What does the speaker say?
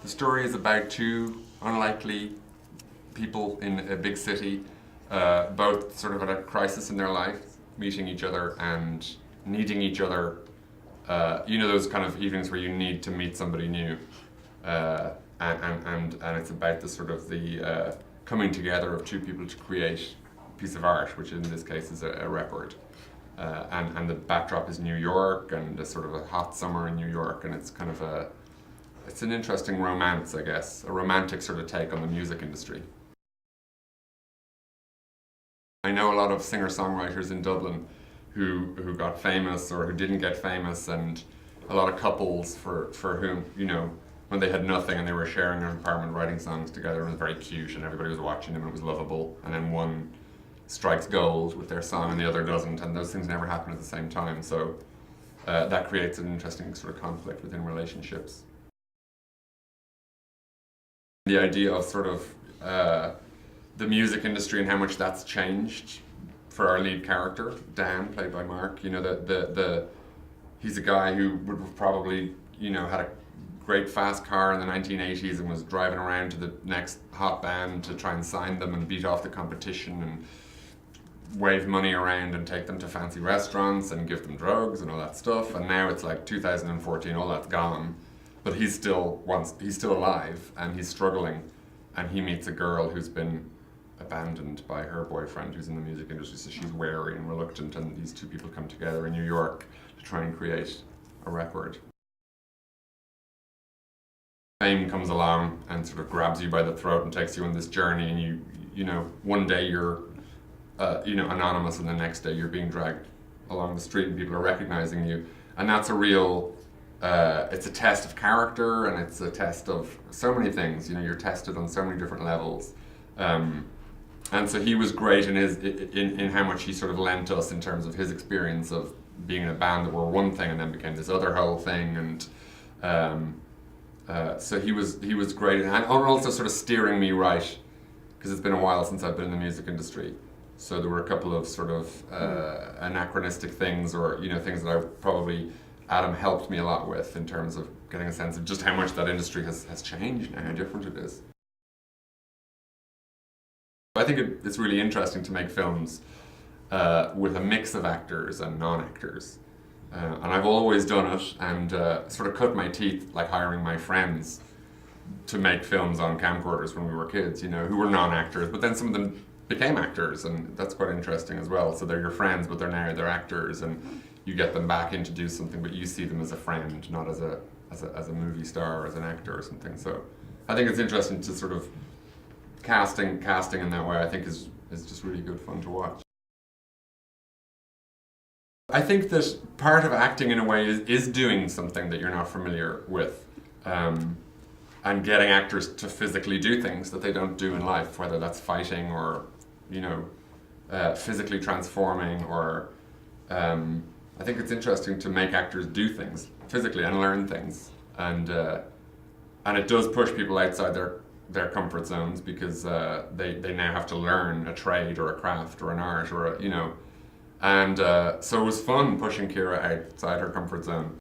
The story is about two unlikely people in a big city, both sort of at a crisis in their life, meeting each other and needing each other. Those kind of evenings where you need to meet somebody new, and it's about the sort of the coming together of two people to create a piece of art, which in this case is a record. And the backdrop is New York, and a sort of a hot summer in New York, and it's kind of it's an interesting romance, I guess, a romantic sort of take on the music industry. I know a lot of singer-songwriters in Dublin who got famous or who didn't get famous, and a lot of couples for whom, when they had nothing and they were sharing an apartment writing songs together, it was very cute and everybody was watching them and it was lovable, and then one strikes gold with their song and the other doesn't, and those things never happen at the same time, so that creates an interesting sort of conflict within relationships. The idea of sort of the music industry and how much that's changed for our lead character, Dan, played by Mark. He's a guy who would have probably, had a great fast car in the 1980s and was driving around to the next hot band to try and sign them and beat off the competition and wave money around and take them to fancy restaurants and give them drugs and all that stuff. And now it's like 2014, all that's gone. But he's still alive, and he's struggling, and he meets a girl who's been abandoned by her boyfriend who's in the music industry, so she's wary and reluctant, and these two people come together in New York to try and create a record. Fame comes along and sort of grabs you by the throat and takes you on this journey, and one day you're anonymous, and the next day you're being dragged along the street and people are recognizing you, and that's a real it's a test of character, and it's a test of so many things. You're tested on so many different levels, and so he was great in how much he sort of lent us in terms of his experience of being in a band that were one thing and then became this other whole thing, and so he was great, and also sort of steering me right, because it's been a while since I've been in the music industry. So there were a couple of sort of anachronistic things, or things that I probably Adam helped me a lot with, in terms of getting a sense of just how much that industry has changed and how different it is. I think it's really interesting to make films with a mix of actors and non-actors. And I've always done it, and sort of cut my teeth like hiring my friends to make films on camcorders when we were kids, who were non-actors, but then some of them became actors, and that's quite interesting as well. So they're your friends, but they're actors, and you get them back in to do something, but you see them as a friend, not as a movie star or as an actor or something. So I think it's interesting to sort of casting in that way. I think is just really good fun to watch. I think that part of acting in a way is doing something that you're not familiar with, and getting actors to physically do things that they don't do in life, whether that's fighting or physically transforming, or I think it's interesting to make actors do things physically and learn things, and it does push people outside their comfort zones, because they now have to learn a trade or a craft or an art or and so it was fun pushing Kira outside her comfort zone.